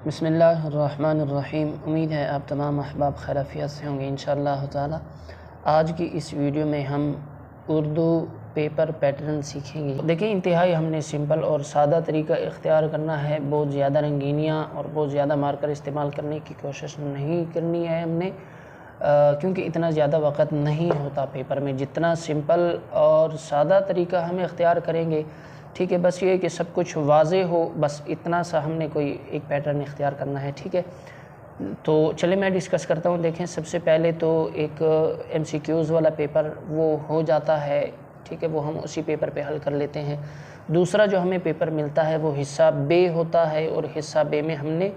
बिस्मिल्लाहिर्रहमानिर्रहीम। उम्मीद है आप तमाम अहबाब खैरियत से होंगे इंशाअल्लाह ताला। आज की इस वीडियो में हम उर्दू पेपर पैटर्न सीखेंगे। देखिए, इंतहाई हमने सिंपल और सादा तरीका इख्तियार करना है। बहुत ज़्यादा रंगीनियाँ और बहुत ज़्यादा मार्कर इस्तेमाल करने की कोशिश नहीं करनी है हमने, क्योंकि इतना ज़्यादा वक़्त नहीं होता पेपर में। जितना सिंपल और सादा तरीका हम इख्तियार करेंगे, ठीक है, बस ये है कि सब कुछ वाज़े हो, बस इतना सा हमने कोई एक पैटर्न इख्तियार करना है। ठीक है, तो चलिए मैं डिस्कस करता हूँ। देखें, सबसे पहले तो एक MCQs वाला पेपर वो हो जाता है, ठीक है, वो हम उसी पेपर पे हल कर लेते हैं। दूसरा जो हमें पेपर मिलता है वो हिस्सा बे होता है, और हिस्सा बे में हमने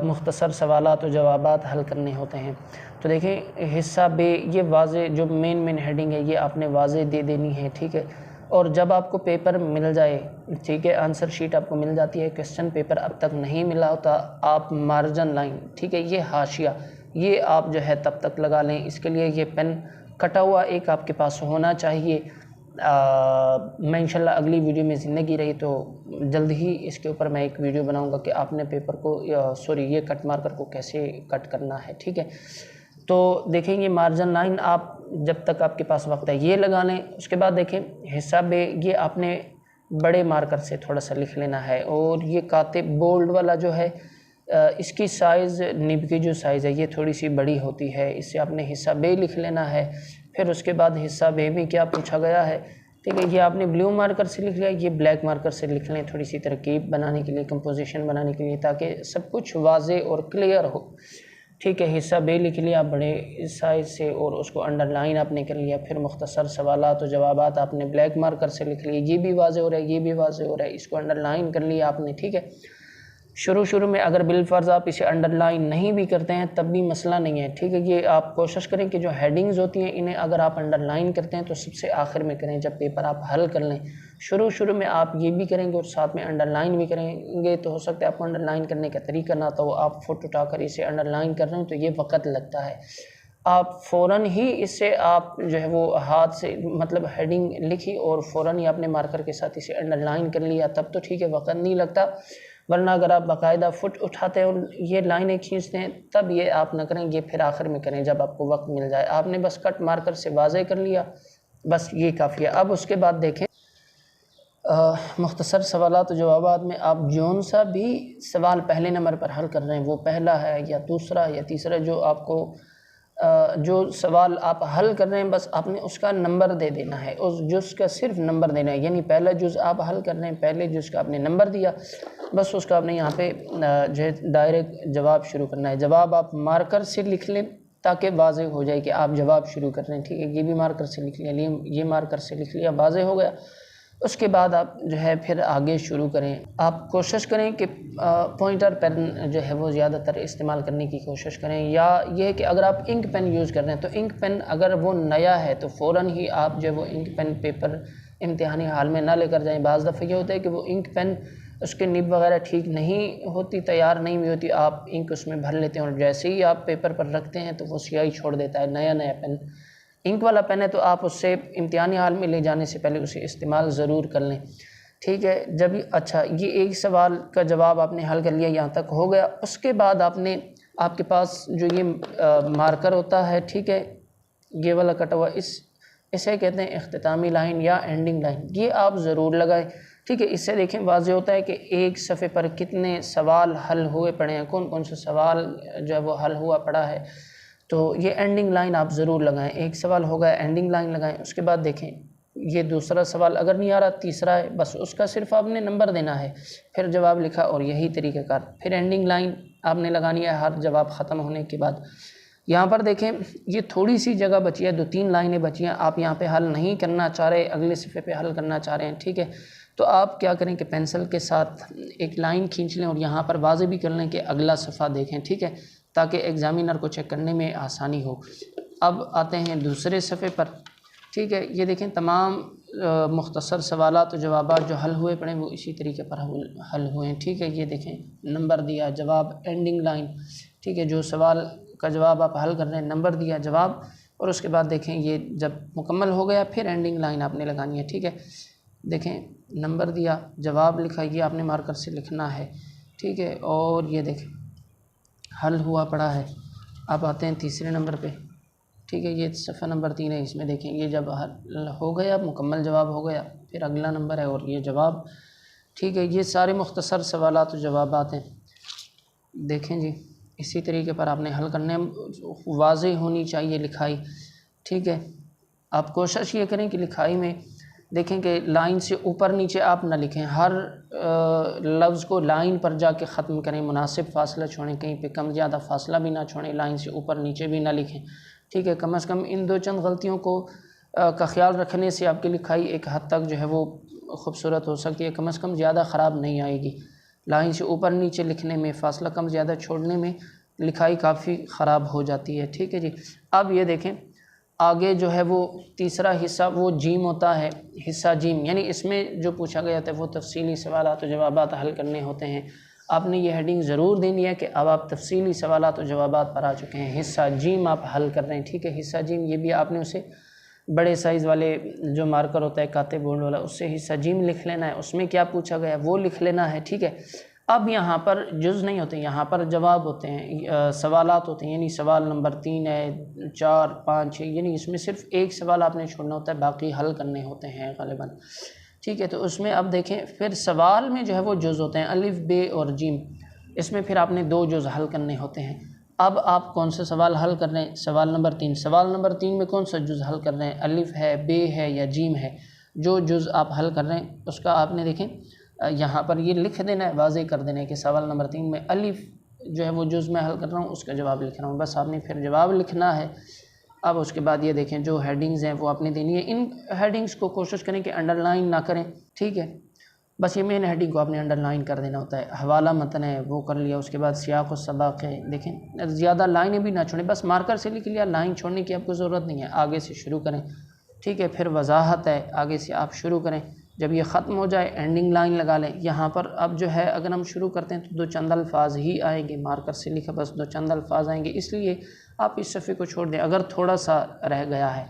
मुख्तसर सवालात और जवाबात हल करने होते हैं। तो देखें, हिस्सा बे ये वाज़े जो मेन हेडिंग है ये आपने वाज़े दे देनी है। ठीक है, और जब आपको पेपर मिल जाए, ठीक है, आंसर शीट आपको मिल जाती है, क्वेश्चन पेपर अब तक नहीं मिला होता, आप मार्जिन लाइन, ठीक है, ये हाशिया, ये आप जो है तब तक लगा लें। इसके लिए ये पेन कटा हुआ एक आपके पास होना चाहिए। मैं इंशाल्लाह अगली वीडियो में ज़िंदगी रही तो जल्द ही इसके ऊपर मैं एक वीडियो बनाऊंगा कि आपने पेपर को ये कट मार्कर को कैसे कट करना है। ठीक है, तो देखेंगे मार्जिन लाइन आप जब तक आपके पास वक्त है ये लगा लें। उसके बाद देखें, हिस्सा बे ये आपने बड़े मार्कर से थोड़ा सा लिख लेना है, और ये कातिब बोल्ड वाला जो है इसकी साइज़, निब की जो साइज़ है ये थोड़ी सी बड़ी होती है, इससे आपने हिस्सा बे लिख लेना है। फिर उसके बाद हिस्सा बे में क्या पूछा गया है, ठीक है, ये आपने ब्लू मार्कर से लिख लिया, ये ब्लैक मार्कर से लिख लें, थोड़ी सी तरकीब बनाने के लिए, कंपोजिशन बनाने के लिए, ताकि सब कुछ वाज़े और क्लियर हो। ठीक है, हिस्सा बे लिख लिया बड़े साइज़ से, और उसको अंडरलाइन आपने कर लिया। फिर मुख्तसर सवालात और जवाबात आपने ब्लैक मार्कर से लिख लिए, ये भी वाज़े हो रहा है, ये भी वाज़े हो रहा है, इसको अंडरलाइन कर लिया आपने। ठीक है, शुरू में अगर बिलफर्ज आप इसे अंडरलाइन नहीं भी करते हैं तब भी मसला नहीं है। ठीक है, ये आप कोशिश करें कि जो हेडिंग्स होती हैं इन्हें अगर आप अंडरलाइन करते हैं तो सबसे आखिर में करें, जब पेपर आप हल कर लें। शुरू में आप ये भी करेंगे और साथ में अंडरलाइन भी करेंगे, तो हो सकता है आपको अंडरलाइन करने का तरीका ना तो आप फुट उठाकर इसे अंडरलाइन कर रहे हैं तो ये वक़्त लगता है। आप फ़ौरन ही इससे आप जो है वो हाथ से मतलब हेडिंग लिखी और फ़ौरन ही आपने मार्कर के साथ इसे अंडरलाइन कर लिया, तब तो ठीक है, वक़्त नहीं लगता। वरना अगर आप बाकायदा फुट उठाते हैं और ये लाइनें खींचते हैं तब ये आप ना करें, ये फिर आखिर में करें जब आपको वक्त मिल जाए। आपने बस कट मार्कर से वाज़े कर लिया, बस ये काफ़ी है। अब उसके बाद देखें, मुख्तसर सवालात और जवाबात में आप जौन सा भी सवाल पहले नंबर पर हल कर रहे हैं, वो पहला है या दूसरा या तीसरा, जो आपको जो सवाल आप हल कर रहे हैं बस आपने उसका नंबर दे देना है, उस जुज़ का सिर्फ नंबर देना है। यानी पहला जुज़ आप हल कर रहे हैं, पहले जुज़ का आपने नंबर दिया, बस उसका आपने यहाँ पे जो है डायरेक्ट जवाब शुरू करना है। जवाब आप मार्कर से लिख लें ताकि वाज़े हो जाए कि आप जवाब शुरू कर रहे हैं। ठीक है, ये भी मार्कर से लिख लिया, ये मार्कर से लिख लिया, वाज़े हो गया। उसके बाद आप जो है फिर आगे शुरू करें। आप कोशिश करें कि पॉइंटर पेन जो है वो ज़्यादातर इस्तेमाल करने की कोशिश करें, या ये है कि अगर आप इंक पेन यूज़ कर रहे हैं तो इंक पेन अगर वो नया है तो फ़ौरन ही आप जो है वो इंक पेन पेपर इम्तिहानी हाल में ना लेकर जाएं। बाज़ दफ़ा ये होता है कि वो इंक पेन उसके निब वगैरह ठीक नहीं होती, तैयार नहीं हुई होती, आप इंक उसमें भर लेते हैं और जैसे ही आप पेपर पर रखते हैं तो वो स्याही छोड़ देता है। नया पेन, इंक वाला पेन है तो आप उससे इम्तिहानी हाल में ले जाने से पहले उसे इस्तेमाल ज़रूर कर लें। ठीक है, जब अच्छा ये एक सवाल का जवाब आपने हल कर लिया, यहाँ तक हो गया। उसके बाद आपने आपके पास जो ये मार्कर होता है, ठीक है, ये वाला कटा हुआ, इसे कहते हैं इख्तितामी लाइन या एंडिंग लाइन, ये आप ज़रूर लगाएं। ठीक है, इससे देखें वाज़े होता है कि एक सफ़े पर कितने सवाल हल हुए पड़े हैं, कौन कौन से सवाल जो है वो हल हुआ पड़ा है। तो ये एंडिंग लाइन आप ज़रूर लगाएं। एक सवाल हो गया, एंडिंग लाइन लगाएं। उसके बाद देखें, ये दूसरा सवाल अगर नहीं आ रहा, तीसरा है, बस उसका सिर्फ आपने नंबर देना है, फिर जवाब लिखा और यही तरीक़ाकार। फिर एंडिंग लाइन आपने लगानी है हर जवाब ख़त्म होने के बाद। यहाँ पर देखें, ये थोड़ी सी जगह बची है, 2-3 लाइनें बची हैं, आप यहाँ पे हल नहीं करना चाह रहे, अगले सफ़े पे हल करना चाह रहे हैं। ठीक है, तो आप क्या करें कि पेंसिल के साथ एक लाइन खींच लें और यहाँ पर वाज़े भी कर लें कि अगला सफ़ा देखें। ठीक है, ताकि एग्ज़ामिनर को चेक करने में आसानी हो। अब आते हैं दूसरे सफ़े पर। ठीक है, ये देखें, तमाम मुख्तसर सवालात और जवाबात जो हल हुए पड़े वो इसी तरीके पर हल हुए हैं। ठीक है, ये देखें, नंबर दिया, जवाब, एंडिंग लाइन। ठीक है, जो सवाल का जवाब आप हल कर रहे हैं, नंबर दिया, जवाब, और उसके बाद देखें ये जब मुकम्मल हो गया फिर एंडिंग लाइन आपने लगानी है। ठीक है, देखें, नंबर दिया, जवाब लिखा, ये आपने मार्कर से लिखना है। ठीक है। और ये देखें हल हुआ पड़ा है। अब आते हैं तीसरे नंबर पे, ठीक है। ये सफ़ा नंबर 3 है, इसमें देखें ये जब हल हो गया, मुकम्मल जवाब हो गया, फिर अगला नंबर है और ये जवाब, ठीक है। ये सारे मुख्तसर सवालात और जवाबात हैं। देखें जी, इसी तरीके पर आपने हल करने, वाज़ेह होनी चाहिए लिखाई, ठीक है। आप कोशिश ये करें कि लिखाई में देखें कि लाइन से ऊपर नीचे आप ना लिखें, हर लफ्ज़ को लाइन पर जाके ख़त्म करें, मुनासिब फ़ासला छोड़ें, कहीं पे कम ज़्यादा फ़ासला भी ना छोड़ें, लाइन से ऊपर नीचे भी ना लिखें, ठीक है। कम से कम इन दो चंद गलतियों को का ख्याल रखने से आपकी लिखाई एक हद तक जो है वो खूबसूरत हो सकती है, कम से कम ज़्यादा ख़राब नहीं आएगी। लाइन से ऊपर नीचे लिखने में, फ़ासला कम ज़्यादा छोड़ने में लिखाई काफ़ी ख़राब हो जाती है, ठीक है जी। अब ये देखें आगे जो है वो तीसरा हिस्सा वो जीम होता है, हिस्सा जीम, यानी इसमें जो पूछा गया था वो तफसीली सवालात और जवाबात हल करने होते हैं। आपने ये हेडिंग ज़रूर देनी है कि अब आप तफसीली सवालात और जवाबात पर आ चुके हैं, हिस्सा जीम आप हल कर रहे हैं, ठीक है। हिस्सा जीम ये भी आपने उसे बड़े साइज़ वाले जो मार्कर होता है काते बोर्ड वाला, उससे हिस्सा जीम लिख लेना है, उसमें क्या पूछा गया वो लिख लेना है, ठीक है। अब यहाँ पर जुज़ नहीं होते, यहाँ पर जवाब होते हैं, सवालात होते हैं, यानी सवाल नंबर 3 है, 4, 5, 6, यानी इसमें सिर्फ एक सवाल आपने छोड़ना होता है, बाकी हल करने होते हैं ग़ालिबन, ठीक है। तो उसमें अब देखें फिर सवाल में जो है वो जुज़ होते हैं, अलिफ, बे और जीम, इसमें फिर आपने 2 जुज़ हल करने होते हैं। अब आप कौन सा सवाल हल कर रहे हैं? सवाल नंबर 3। सवाल नंबर 3 में कौन सा जुज़ हल कर रहे हैं? अलिफ है, बे है या जीम है? जो जुज़ आप हल कर रहे हैं उसका आपने देखें यहाँ पर ये लिख देना है, वाज़े कर देना है कि सवाल नंबर 3 में अलिफ जो है वो जुज़ मैं हल कर रहा हूँ, उसका जवाब लिख रहा हूँ, बस आपने फिर जवाब लिखना है। अब उसके बाद ये देखें जो हेडिंग्स हैं वो आपने देनी है, इन हेडिंग्स को कोशिश करें कि अंडरलाइन ना करें, ठीक है। बस ये मेन हेडिंग को आपने अंडरलाइन कर देना होता है। हवाला मतन है वो कर लिया, उसके बाद सियाक़ व सबाक़ है, देखें ज़्यादा लाइनें भी ना छोड़ें, बस मार्कर से लिख लिया, लाइन छोड़ने की आपको ज़रूरत नहीं है, आगे से शुरू करें, ठीक है। फिर वजाहत है, आगे से आप शुरू करें, जब ये ख़त्म हो जाए एंडिंग लाइन लगा लें। यहाँ पर अब जो है अगर हम शुरू करते हैं तो 2 चंद अल्फाज ही आएंगे, मार्कर से लिखा बस 2 चंद अल्फाज आएंगे, इसलिए आप इस सफ़े को छोड़ दें। अगर थोड़ा सा रह गया है,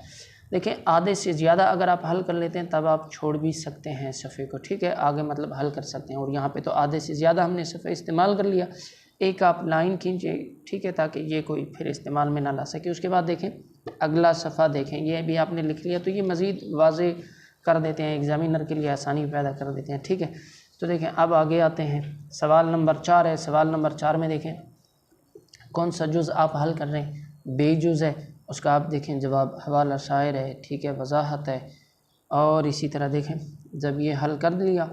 देखें आधे से ज़्यादा अगर आप हल कर लेते हैं तब आप छोड़ भी सकते हैं सफ़े को, ठीक है, आगे मतलब हल कर सकते हैं। और यहाँ पे तो आधे से ज़्यादा हमने सफ़े इस्तेमाल कर लिया, एक आप लाइन खींचिए, ठीक है, ताकि ये कोई फिर इस्तेमाल में ना ला सके। उसके बाद देखें अगला सफ़ा देखें, ये भी आपने लिख लिया तो ये मज़ीद वाज़े कर देते हैं, एग्ज़ामिनर के लिए आसानी पैदा कर देते हैं, ठीक है। तो देखें अब आगे आते हैं, सवाल नंबर 4 है। सवाल नंबर 4 में देखें कौन सा जुज़ आप हल कर रहे हैं? बेजुज़ है, उसका आप देखें जवाब हवाला शायर है, ठीक है, वजाहत है। और इसी तरह देखें जब ये हल कर लिया,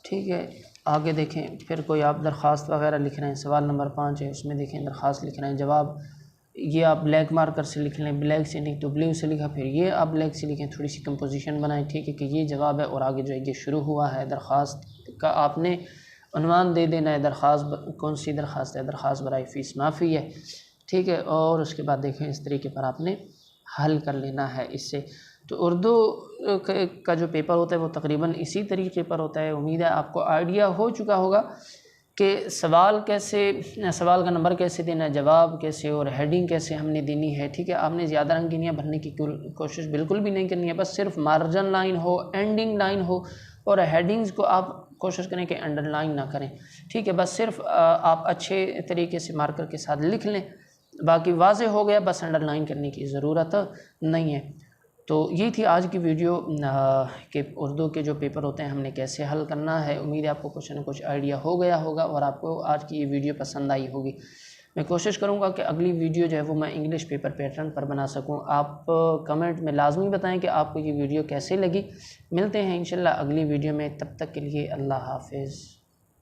ठीक है, आगे देखें फिर कोई आप दरख्वास्त वगैरह लिख रहे हैं, सवाल नंबर 5 है, उसमें देखें दरख्वास्त लिख रहे हैं, जवाब ये आप ब्लैक मार्कर से लिख लें, ब्लैक से नहीं तो ब्लू से लिखा, फिर ये आप ब्लैक से लिखें, थोड़ी सी कंपोजिशन बनाएं, ठीक है, कि ये जवाब है और आगे जो है ये शुरू हुआ है। दरख्वास्त का आपने उन्वान दे देना है, दरख्वास्त कौन सी दरख्वास्त है? दरख्वास्त बराए फ़ीस माफ़ी है, ठीक है। और उसके बाद देखें इस तरीके पर आपने हल कर लेना है इससे। तो उर्दू का जो पेपर होता है वो तकरीबन इसी तरीके पर होता है। उम्मीद है आपको आइडिया हो चुका होगा कि सवाल कैसे, सवाल का नंबर कैसे देना है, जवाब कैसे और हेडिंग कैसे हमने देनी है, ठीक है। आपने ज़्यादा रंगीनियाँ भरने की कोशिश बिल्कुल भी नहीं करनी है, बस सिर्फ मार्जिन लाइन हो, एंडिंग लाइन हो और हेडिंग्स को आप कोशिश करें कि अंडरलाइन ना करें, ठीक है। बस सिर्फ आप अच्छे तरीके से मार्कर के साथ लिख लें, बाकी वाज़े हो गया, बस अंडरलाइन करने की ज़रूरत नहीं है। तो ये थी आज की वीडियो कि उर्दू के जो पेपर होते हैं हमने कैसे हल करना है। उम्मीद है आपको कुछ ना कुछ आइडिया हो गया होगा और आपको आज की ये वीडियो पसंद आई होगी। मैं कोशिश करूँगा कि अगली वीडियो जो है वो मैं इंग्लिश पेपर पैटर्न पर बना सकूँ। आप कमेंट में लाजमी बताएं कि आपको ये वीडियो कैसे लगी। मिलते हैं इंशाल्लाह अगली वीडियो में, तब तक के लिए अल्लाह हाफ़िज़।